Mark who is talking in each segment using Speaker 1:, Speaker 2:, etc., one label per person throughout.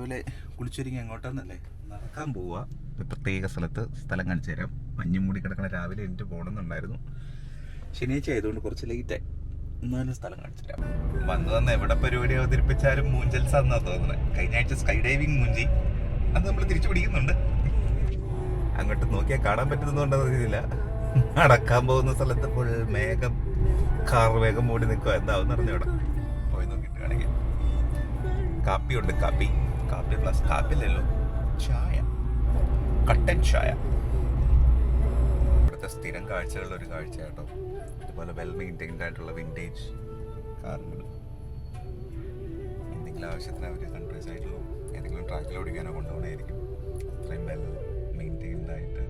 Speaker 1: രാവിലെ കുളിച്ചൊരുങ്ങി എങ്ങോട്ടാന്നല്ലേ നടക്കാൻ പോവുക. ഒരു പ്രത്യേക സ്ഥലം കാണിച്ചു തരാം. മഞ്ഞും മൂടി കിടക്കണ രാവിലെ എനിക്ക് പോകണമെന്നുണ്ടായിരുന്നു. ശനിയാഴ്ച ആയതുകൊണ്ട് കുറച്ച് ലേറ്റായി. എന്നാലും സ്ഥലം കാണിച്ചു തരാം. വന്ന് എവിടെ പരിപാടി അവതരിപ്പിച്ചാലും മൂഞ്ചൽസാന്നാ തോന്നുന്നത്. കഴിഞ്ഞ ആഴ്ച സ്കൈ ഡൈവിങ് മൂഞ്ചി, അത് നമ്മൾ തിരിച്ചു പിടിക്കുന്നുണ്ട്. അങ്ങോട്ട് നോക്കിയാൽ കാണാൻ പറ്റുന്നുണ്ടോന്ന് അറിയില്ല. നടക്കാൻ പോകുന്ന സ്ഥലത്ത് ഫുൾ മേഘം, കാർ വേഗം മൂടി നിൽക്കുക. എന്താവും അറിഞ്ഞോടാ, പോയി നോക്കിയിട്ട് വേണമെങ്കിൽ. കാപ്പിയുണ്ട്, കാപ്പി പ്ലസ് കാപ്പില്ലല്ലോ, ചായ, കട്ടൻ ചായ. ഇവിടുത്തെ സ്ഥിരം കാഴ്ചകളുടെ ഒരു കാഴ്ച കേട്ടോ. ഇതുപോലെ വെൽ മെയിൻറ്റൈൻഡ് ആയിട്ടുള്ള വിൻറ്റേജ് കാറുകൾ. എന്തെങ്കിലും ആവശ്യത്തിന് അവർ കൺട്രി സൈഡിലോ ഏതെങ്കിലും ട്രാക്കിൽ ഓടിക്കാനോ കൊണ്ടുപോകണമായിരിക്കും. അത്രയും വെൽ മെയിൻറ്റൈൻഡ് ആയിട്ട്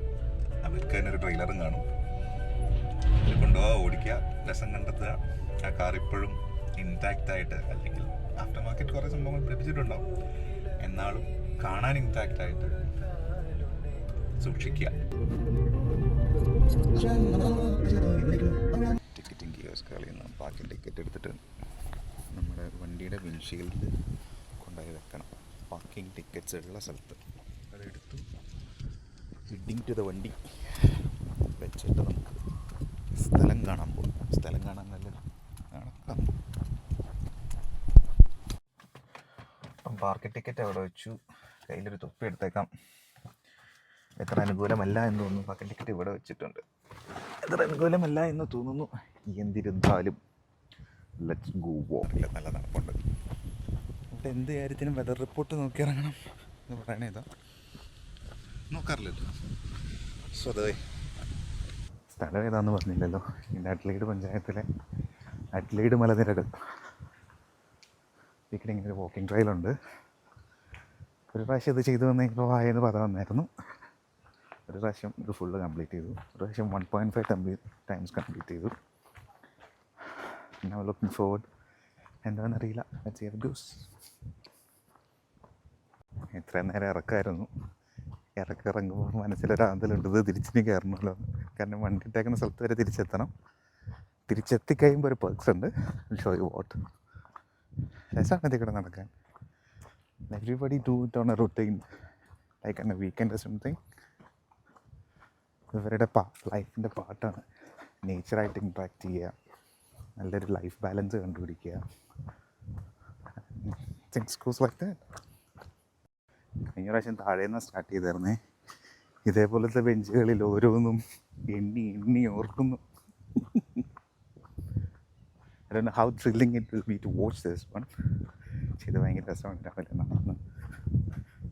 Speaker 1: അവർക്ക് തന്നെ ഒരു ട്രെയിലറും കാണും. അതിൽ കൊണ്ടുപോകുക, ഓടിക്കുക, രസം കണ്ടെത്തുക. ആ കാർ ഇപ്പോഴും ഇൻടാക്റ്റ് ആയിട്ട്, അല്ലെങ്കിൽ ആഫ്റ്റർ മാർക്കറ്റ് കുറേ സംഭവങ്ങൾ പിടിപ്പിച്ചിട്ടുണ്ടാവും, എന്നാലും കാണാൻ ഇൻടാക്റ്റ് ആയിട്ട് സൂക്ഷിക്കുക. ടിക്കറ്റിംഗ് കിയോസ്ക് കളിയുന്ന പാർക്കിംഗ് ടിക്കറ്റ് എടുത്തിട്ട് നമ്മുടെ വണ്ടിയുടെ വിൻഷീൽഡിൽ കൊണ്ടുപോയി വെക്കണം. പാർക്കിംഗ് ടിക്കറ്റ്സ് ഉള്ള സ്ഥലത്ത് അതെടുത്തു ഹെഡിങ് ടു ദ വണ്ടി വെച്ചിട്ട് നമുക്ക് സ്ഥലം കാണാൻ പോകും. സ്ഥലം കാണാൻ നല്ല നടക്കാൻ പോകും. അപ്പം പാർക്കിംഗ് ടിക്കറ്റ് അവിടെ വെച്ചു. കയ്യിലൊരു തൊപ്പി എടുത്തേക്കാം. എത്ര അനുകൂലമല്ല എന്ന് തോന്നുന്നു. പാർക്കിംഗ് ടിക്കറ്റ് ഇവിടെ വെച്ചിട്ടുണ്ട്. എത്ര അനുകൂലമല്ല എന്ന് തോന്നുന്നു. എന്തിരുന്നാലും ലെറ്റ്സ് ഗോ വാക്ക്. നല്ല നടപ്പുണ്ട്. ഇവിടെ എന്ത് കാര്യത്തിനും വെതർ റിപ്പോർട്ട് നോക്കി ഇറങ്ങണം എന്ന് പറയണേ. ഇതാ നോക്കാറില്ലല്ലോ. സ്വതവേ സ്ഥലം ഏതാണെന്ന് പറഞ്ഞില്ലല്ലോ. ഇതിൻ്റെ അഡ്ലൈഡ് പഞ്ചായത്തിലെ അഡ്ലൈഡ് മലനിരകൾ. ഇവിടെ ഇങ്ങനെ ഒരു വാക്കിംഗ് ട്രയലുണ്ട്. ഒരു പ്രാവശ്യം ഇത് ചെയ്തു വന്നെങ്കിൽ വായെന്ന് പദം വന്നായിരുന്നു. ഒരു പ്രാവശ്യം ഇത് ഫുള്ള് കംപ്ലീറ്റ് ചെയ്തു. ഒരു പ്രാവശ്യം 1.5 ടൈംസ് കംപ്ലീറ്റ് ചെയ്തു. Now looking forward. എന്താണെന്നറിയില്ല. Let's see how it goes. ഇത്രയും നേരം ഇറക്കമായിരുന്നു. ഇറങ്ങുമ്പോൾ മനസ്സിലൊരാന്തലുണ്ട്, ഇത് തിരിച്ചിനി കയറണമല്ലോ. കാരണം വണ്ടി ഇട്ടേക്കുന്ന സ്ഥലത്ത് വരെ തിരിച്ചെത്തണം. തിരിച്ചെത്തിക്കഴിയുമ്പോൾ ഒരു പെർക്സ് ഉണ്ട്. Show you what. രസമാണ് ഇതിൽ കൂടെ നടക്കാൻ. Everybody do it on A routine, like an A weekend something. ഇവരുടെ ലൈഫിൻ്റെ പാർട്ടാണ് നേച്ചറായിട്ട് ഇൻട്രാക്ട് ചെയ്യുക, നല്ലൊരു ലൈഫ് ബാലൻസ് കണ്ടുപിടിക്കുക. Things goes like that. കഴിഞ്ഞ പ്രാവശ്യം താഴേന്ന് സ്റ്റാർട്ട് ചെയ്തായിരുന്നേ. ഇതേപോലത്തെ ബെഞ്ചുകളിൽ ഓരോന്നും എണ്ണി ഓർക്കുന്നു. I don't know how thrilling it will be to watch this one. ഇത് ഭയങ്കര രസമാണ് രാവിലെ നടന്ന്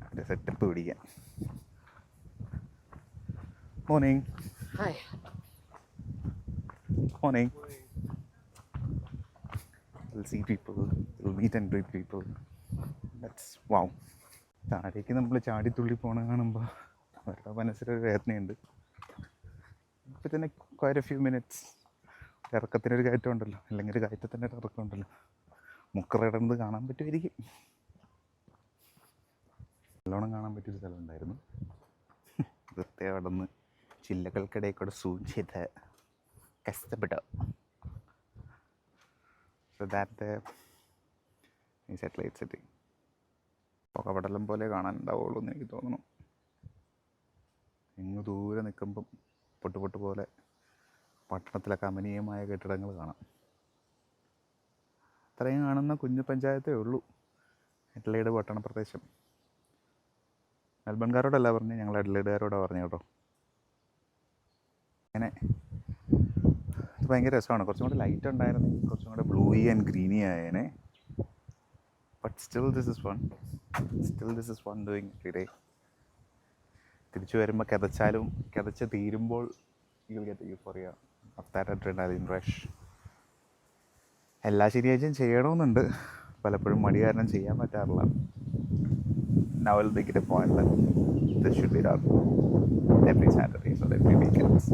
Speaker 1: അതിൻ്റെ സെറ്റപ്പ് പിടിക്കാൻ. Morning.
Speaker 2: Hi.
Speaker 1: Morning. We'll see people, we'll meet and greet people. That's wow. താഴേക്ക് നമ്മൾ ചാടിത്തുള്ളി പോകണ കാണുമ്പോൾ അവരുടെ മനസ്സിലൊരു വേദനയുണ്ട്. ഇപ്പം തന്നെ quite a few minutes ഇറക്കത്തിനൊരു കയറ്റം ഉണ്ടല്ലോ, അല്ലെങ്കിൽ ഒരു കയറ്റത്തിൻ്റെ ഒരു ഇറക്കം ഉണ്ടല്ലോ. മുക്കറയിടുന്നത് കാണാൻ പറ്റുമായിരിക്കും. നല്ലോണം കാണാൻ പറ്റിയൊരു സ്ഥലം ഉണ്ടായിരുന്നു. വൃത്തി അവിടെ നിന്ന് ചില്ലകൾക്കിടയിൽ കൂടെ സൂം ചെയ്ത് കഷ്ടപ്പെട്ടു. So that ഈ സാറ്റലൈറ്റ് സിറ്റി പുകപടലം പോലെ കാണാനുണ്ടാവുള്ളൂ എന്ന് എനിക്ക് തോന്നുന്നു. ഇങ്ങ് ദൂരെ നിൽക്കുമ്പം പൊട്ട് പോലെ പട്ടണത്തിലെ കമനീയമായ കെട്ടിടങ്ങൾ കാണാം. അത്രയും കാണുന്ന കുഞ്ഞു പഞ്ചായത്തേ ഉള്ളൂ അഡ്ലൈഡ് പട്ടണ പ്രദേശം. മെൽബൺകാരോടല്ല പറഞ്ഞു, ഞങ്ങൾ അഡ്ലൈഡുകാരോടാണ് പറഞ്ഞു കേട്ടോ. അങ്ങനെ ഇത് ഭയങ്കര രസമാണ്. കുറച്ചും കൂടെ ലൈറ്റ് ഉണ്ടായിരുന്നു, കുറച്ചും കൂടെ ബ്ലൂയി ആൻഡ് ഗ്രീനി ആയേനെ. But still this is fun doing every day. തിരിച്ചു വരുമ്പോൾ കിതച്ച് തീരുമ്പോൾ you will get euphoria of that adrenaline rush. എല്ലാ ശനിയാഴ്ചയും ചെയ്യണമെന്നുണ്ട്, പലപ്പോഴും മടി കാരണം ചെയ്യാൻ പറ്റാറില്ല. Now I'll make it a point that this should be done every Saturdays or every weekends.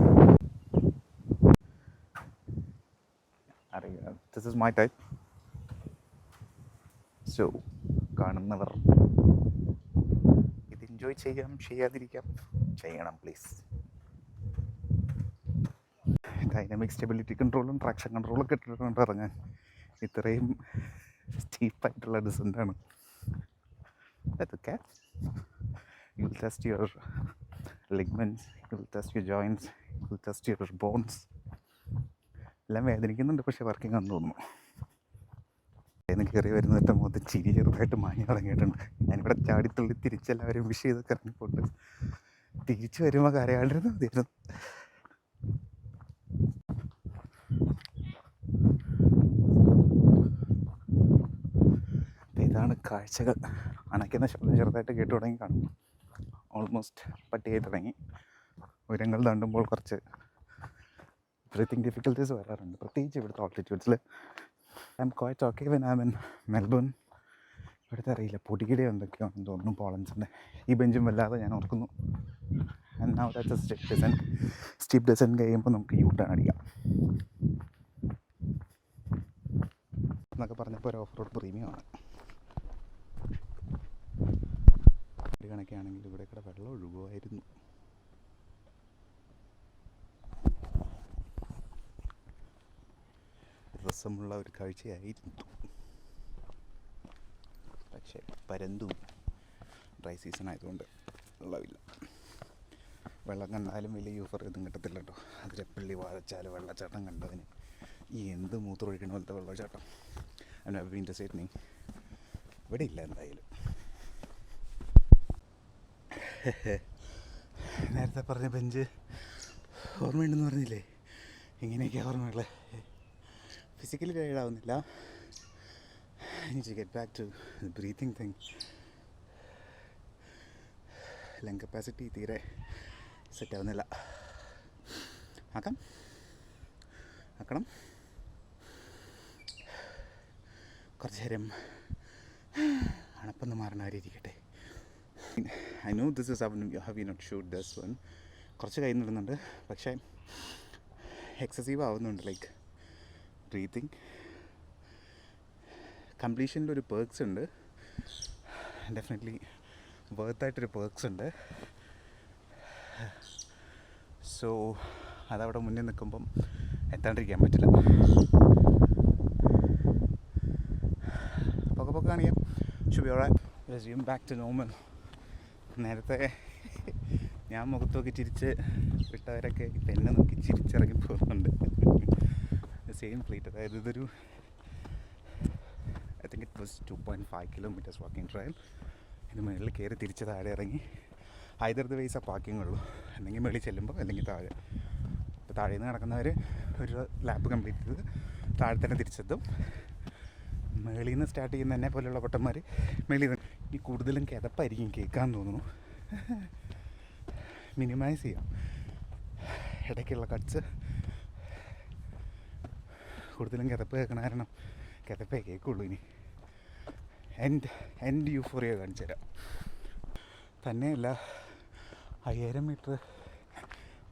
Speaker 1: This is my type. So കാണുന്നവർ ഇത് എൻജോയ് ചെയ്യാതിരിക്കാം, ചെയ്യണം പ്ലീസ്. ഡൈനാമിക് സ്റ്റെബിലിറ്റി കൺട്രോളും ട്രാക്ഷൻ കൺട്രോളൊക്കെ ഇട്ടിട്ടുണ്ട് ഇറങ്ങാൻ. ഇത്രയും സ്റ്റീപ്പായിട്ടുള്ള ഡിസൻ്റാണ്. അതൊക്കെ you will test your ligaments, you will test your joints, you will test your bones. എല്ലാം വേദനിക്കുന്നുണ്ട്, പക്ഷേ വർക്കിംഗ് ആണെന്ന് തോന്നുന്നു. അതിന് കയറി വരുന്നിട്ട് മൊത്തം ചിരി ചെറുതായിട്ട് മാങ്ങി തുടങ്ങിയിട്ടുണ്ട്. ഞാനിവിടെ ചാടിത്തുള്ളി തിരിച്ചെല്ലാവരും വിഷ് ചെയ്തൊക്കെ ഇറങ്ങിപ്പോട്ട് തിരിച്ചു വരുമ്പോൾ കരയാണ്ടിരുന്നു മതിയായിരുന്നു. ഇതാണ് കാഴ്ചകൾ. അണയ്ക്കുന്ന ശബ്ദം ചെറുതായിട്ട് കേട്ടു തുടങ്ങി കാണും. ഓൾമോസ്റ്റ് പട്ടിയായി തുടങ്ങി. ഉയരങ്ങൾ താണ്ടുമ്പോൾ കുറച്ച് ബ്രീത്തിങ് ഡിഫിക്കൽറ്റീസ് വരാറുണ്ട്, പ്രത്യേകിച്ച് ഇവിടുത്തെ ഓൾട്ടിറ്റ്യൂഡ്സിൽ. I'm quite okay when I'm in Melbourne. ഇവിടുത്തെ അറിയില്ല, പൊടിയുടെ എന്തൊക്കെയാണെന്ന് തോന്നുന്നു പോളൻസിൻ്റെ. ഈ ബെഞ്ചും വല്ലാതെ ഞാൻ ഓർക്കുന്നു. And now that's a steep descent കഴിയുമ്പോൾ നമുക്ക് യൂ ടേൺ അടിക്കാം എന്നൊക്കെ പറഞ്ഞപ്പോൾ ഒരു ഓഫ് റോഡ് പ്രീമിയം ആണ്. ഒരു കണക്കാണെങ്കിൽ ഇവിടെ കൂടെ വെള്ളം ഒഴുകുമായിരുന്നു. രസമുള്ള ഒരു കാഴ്ചയായിരുന്നു. പക്ഷേ പരന്തു ഡ്രൈ സീസൺ ആയതുകൊണ്ട് വെള്ളമില്ല. വെള്ളം കണ്ടാലും വലിയ യൂഫർ ഇതും കിട്ടത്തില്ല കേട്ടോ. അതിരപ്പള്ളി വാഴച്ചാൽ വെള്ളച്ചാട്ടം കണ്ടതിന് ഈ എന്ത് മൂത്രമൊഴിക്കണ പോലത്തെ വെള്ളച്ചാട്ടം അതിൻ്റെ സൈഡിന് ഇവിടെ ഇല്ല എന്തായാലും. നേരത്തെ പറഞ്ഞ ബെഞ്ച് ഓർമ്മയുണ്ടെന്ന് പറഞ്ഞില്ലേ, ഇങ്ങനെയൊക്കെ ഓർമ്മയുള്ളത്. ഫിസിക്കലി ടയേർഡ് ആവുന്നില്ല. I need to get back to the breathing thing. Lung capacity തീരെ സെറ്റ് ആവുന്നില്ല. ആക്കണം കുറച്ച് നേരം അണപ്പൊന്ന് മാറണവരിയിരിക്കട്ടെ. I know this is have you not shoot this one. കുറച്ച് കയ്യിൽ നിന്നിടുന്നുണ്ട്, പക്ഷേ എക്സസീവ് ആവുന്നുണ്ട്. ലൈക്ക് ബ്രീത്തിങ് കംപ്ലീഷനിലൊരു പേർക്സ് ഉണ്ട്, ഡെഫിനറ്റ്ലി വേർത്തായിട്ടൊരു പേർക്സ് ഉണ്ട്. സോ അതവിടെ മുന്നിൽ നിൽക്കുമ്പം എത്താണ്ടിരിക്കാൻ പറ്റില്ല. പൊക്കെ കാണിക്കാം. Should be alright. Resume back to normal. നേരത്തെ ഞാൻ മുഖത്ത് നോക്കി ചിരിച്ച് വിട്ടവരൊക്കെ ഇപ്പം എന്നെ നോക്കി ചിരിച്ചിറങ്ങി പോകുന്നുണ്ട്. Same fleet. അതായത് ഇതൊരു I think it was 2.5 kilometers walking trail. ഇതിന് മുകളിൽ കയറി തിരിച്ച് താഴെ ഇറങ്ങി. ഐദർ ദ വേസ് ആ പാർക്കിംഗ് ഉള്ളൂ, അല്ലെങ്കിൽ മേളിൽ ചെല്ലുമ്പോൾ അല്ലെങ്കിൽ താഴെ. അപ്പോൾ താഴെ നിന്ന് നടക്കുന്നവർ ഒരു ലാപ്പ് കംപ്ലീറ്റ് ചെയ്ത് താഴെ തന്നെ തിരിച്ചെത്തും. മേളിൽ നിന്ന് സ്റ്റാർട്ട് ചെയ്യുന്ന എന്നെ പോലെയുള്ള പൊട്ടന്മാർ മേളിൽ നിന്ന് ഈ കൂടുതലും കിതപ്പായിരിക്കും കേൾക്കാൻ തോന്നുന്നു. മിനിമൈസ് ചെയ്യാം ഇടയ്ക്കുള്ള കട്ട്സ്. കൂടുതലും കിതപ്പ് കേൾക്കണ കാരണം കിതപ്പേ കേൾക്കുള്ളൂ. ഇനി എൻ്റെ യൂഫോറിയ കാണിച്ചു തരാം. തന്നെയല്ല 5000 മീറ്റർ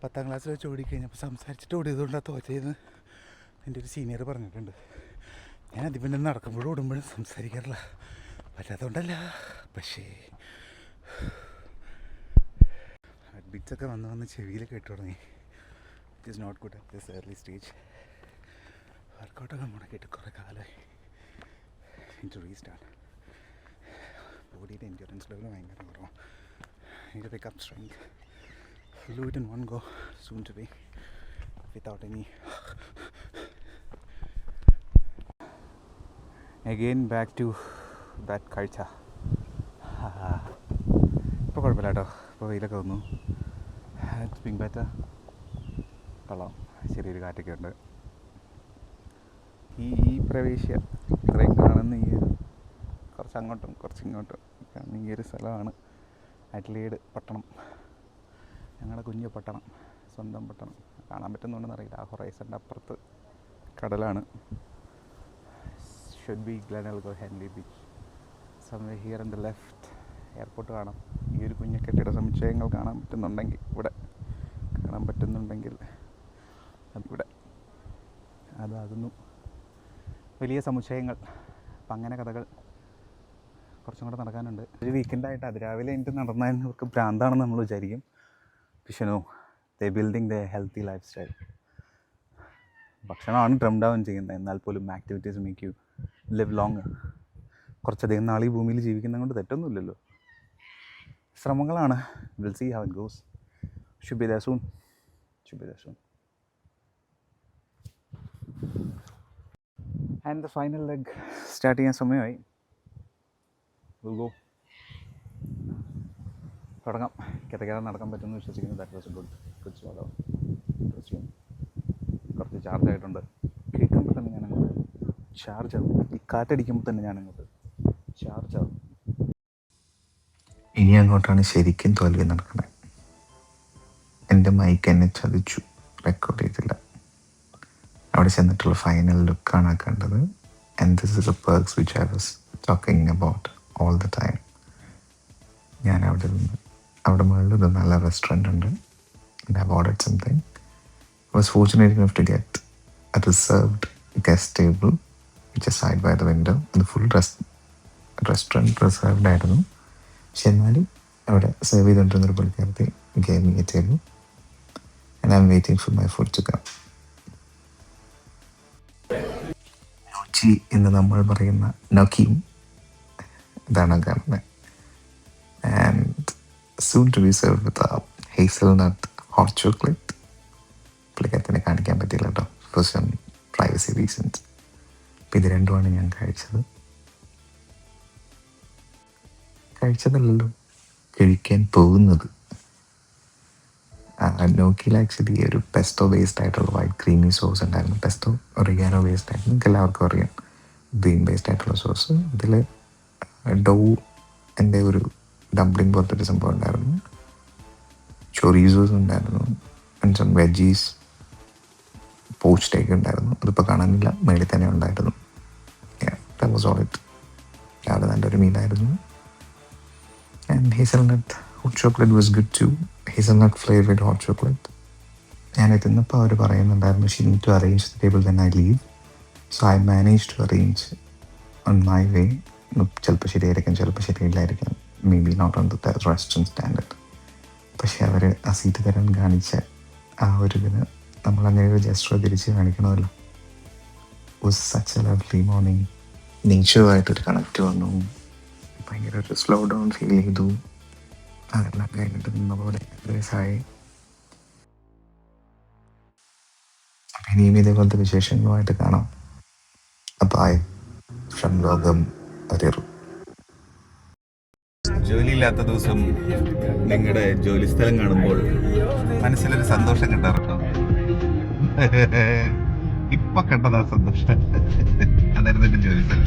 Speaker 1: 10ാം ക്ലാസ്സിൽ വെച്ച് ഓടിക്കഴിഞ്ഞപ്പോൾ സംസാരിച്ചിട്ട് ഓടിയതുകൊണ്ടാണ് തോറ്റതെന്ന് എൻ്റെ ഒരു സീനിയർ പറഞ്ഞിട്ടുണ്ട്. ഞാൻ അതിൻ്റെ നടക്കുമ്പോഴും ഓടുമ്പോഴും സംസാരിക്കാറില്ല, പറ്റാത്തതുകൊണ്ടല്ല. പക്ഷേ ഹാർട്ട് ബീറ്റ്സൊക്കെ വന്ന് ചെവിയിൽ കേട്ടു തുടങ്ങി. It is not good at this early stage. വർക്കൗട്ടൊക്കെ മുടക്കിയിട്ട് കുറേ കാലമായി. എനിക്ക് റീസ്റ്റാർട്ട്. ബോഡിയുടെ എൻഡ്യൂറൻസ് ലെവൽ ഭയങ്കര കുറവാണ്. എനിക്ക് pick up strength. Full in one go soon to be without any. Again back to that കാഴ്ച. ഇപ്പോൾ കുഴപ്പമില്ല കേട്ടോ, ഇപ്പോൾ വെയിലൊക്കെ വന്നു. It's being better. കൊള്ളാം, ചെറിയൊരു കാറ്റൊക്കെ ഉണ്ട്. ഈ പ്രവേശ്യ ഇത്രയും കാണുന്ന ഈ ഒരു കുറച്ച് അങ്ങോട്ടും കുറച്ച് ഇങ്ങോട്ടും കാണുന്ന ഈ ഒരു സ്ഥലമാണ് അഡ്ലേഡ് പട്ടണം. ഞങ്ങളുടെ കുഞ്ഞു പട്ടണം, സ്വന്തം പട്ടണം. കാണാൻ പറ്റുന്നുണ്ടെന്ന് അറിയില്ല. ആ ഹൊറൈസൻ്റെ അപ്പുറത്ത് കടലാണ്. Should be Glenelg Henley beach. Somewhere in the left airport കാണാം. ഈ ഒരു കുഞ്ഞു കെട്ടിട സമുച്ചയങ്ങൾ കാണാൻ പറ്റുന്നുണ്ടെങ്കിൽ ഇവിടെ അതാകുന്നു വലിയ സമുച്ചയങ്ങൾ. അപ്പം അങ്ങനെ കഥകൾ കുറച്ചും കൂടെ നടക്കാനുണ്ട്. ഒരു വീക്കെൻഡായിട്ട് അതിരാവിലെ എനിക്ക് നടന്നാൽ ഇവർക്ക് ഭ്രാന്താണെന്ന് നമ്മൾ വിചാരിക്കും. പക്ഷേ നോ, ദേ building the healthy lifestyle. ഭക്ഷണമാണ് ട്രിം ഡൗൺ ചെയ്യുന്നത്, എന്നാൽ പോലും activities make you live long. കുറച്ചധികം നാൾ ഈ ഭൂമിയിൽ ജീവിക്കുന്നത് കൊണ്ട് തെറ്റൊന്നുമില്ലല്ലോ. ശ്രമങ്ങളാണ്. Will see how it goes. Should be there soon. And the final leg start ചെയ്യാൻ സമയമായി. Will go. തുടങ്ങാം. കിതയ്ക്കാതെ നടക്കാൻ പറ്റുമെന്ന് വിശ്വസിക്കുന്നു. ദാറ്റ് വാസ് എ ഗുഡ് സ്വാഗതം. കുറച്ച് ചാർജ് ആയിട്ടുണ്ട്. കേൾക്കുമ്പോൾ തന്നെ ഞാനങ്ങോട്ട് ചാർജ് ആകും. ഈ കാറ്റടിക്കുമ്പോൾ തന്നെ ഞാനങ്ങോട്ട് ചാർജ് ആകും. ഇനി അങ്ങോട്ടാണ് ശരിക്കും തോൽവി നടക്കുന്നത്. എൻ്റെ മൈക്ക് എന്നെ ചതിച്ചു, റെക്കോർഡ് ചെയ്തില്ല. അവിടെ ചെന്നിട്ടുള്ള ഫൈനൽ ലുക്കാണ് കണ്ടത്. And this is A perks which I was talking about all the time. ഞാൻ അവിടെ മുകളിൽ ഒരു നല്ല റെസ്റ്റോറൻറ്റ് ഉണ്ട്. And I ordered something. I was fortunate enough to get a reserved guest table which is side by the window. The full restaurant reserved ആയിരുന്നു. പക്ഷെ എന്നാലും അവിടെ സെർവ് ചെയ്തുകൊണ്ടിരുന്നൊരു പുള്ളിക്കാരത്തി gave me a table and I'm waiting for my food to come. നോച്ചി എന്ന് നമ്മൾ പറയുന്ന നൊക്കിയും ഇതാണ് കാണുന്നത്. And soon to be served with a hazelnut hot chocolate. പുള്ളിക്കാരത്തിനെ കാണിക്കാൻ പറ്റില്ല കേട്ടോ, ഫോർ സം പ്രൈവസി റീസൺസ്. അപ്പം ഇത് രണ്ടുമാണ് ഞാൻ കഴിച്ചതല്ലല്ലോ, കഴിക്കാൻ പോകുന്നത്. നോക്കിയിൽ ആക്ച്വലി ഒരു പെസ്റ്റോ ബേസ്ഡ് ആയിട്ടുള്ള വൈറ്റ് ക്രീമി സോസ് ഉണ്ടായിരുന്നു. പെസ്റ്റോ ഒറിഗാനോ ബേസ്ഡ് ആയിരുന്നു, നിങ്ങൾക്ക് എല്ലാവർക്കും അറിയാം. ഗ്രീൻ ബേസ്ഡ് ആയിട്ടുള്ള സോസ്. ഇതിൽ ഡോ എൻ്റെ ഒരു ഡംപ്ലിംഗ് പോലത്തെ ഒരു സംഭവം ഉണ്ടായിരുന്നു. ചൊറീസോസ് ഉണ്ടായിരുന്നു. And some veggies, poached egg ഉണ്ടായിരുന്നു. അതിപ്പോൾ കാണാനില്ല, മേളിൽ തന്നെ ഉണ്ടായിരുന്നു. That was all it. രാവിലെ നല്ലൊരു മീനായിരുന്നു. And hazelnut hot chocolate was good too. Hazelnut flavoured hot chocolate. ഞാൻ എത്തുന്നപ്പോൾ അവർ പറയുന്നുണ്ടായിരുന്നു she need to arrange the table then I leave. So I manage to arrange on my way. ചിലപ്പോൾ ശരിയായിരിക്കും, ചിലപ്പോൾ ശരിയില്ലായിരിക്കും. Maybe not on the restaurant standard. പക്ഷേ അവർ ആ സീറ്റ് തരാൻ കാണിച്ച ആ ഒരു ഇതിന് നമ്മളങ്ങനെ ഒരു ജസ്റ്റർ തിരിച്ച് കാണിക്കണമല്ലോ. Was such a lovely morning. നേച്ചറുമായിട്ടൊരു കണക്റ്റ് വന്നു. ഭയങ്കര ഒരു സ്ലോ ഡൗൺ ഫീൽ ചെയ്തു. അതെല്ലാം കഴിഞ്ഞിട്ട് നിന്ന പോലെ രസമായി. അപ്പം ഇനിയും ഇതേപോലത്തെ വിശേഷങ്ങളുമായിട്ട് കാണാം. ബൈ ഫ്രം ലോകം അറിയറു. ജോലിയില്ലാത്ത ദിവസം നിങ്ങളുടെ ജോലി സ്ഥലം കാണുമ്പോൾ മനസ്സിലൊരു സന്തോഷം കിട്ടാറുണ്ടോ? ഇപ്പൊ കണ്ടതാ സന്തോഷം. അതായിരുന്നു എന്റെ ജോലി സ്ഥലം.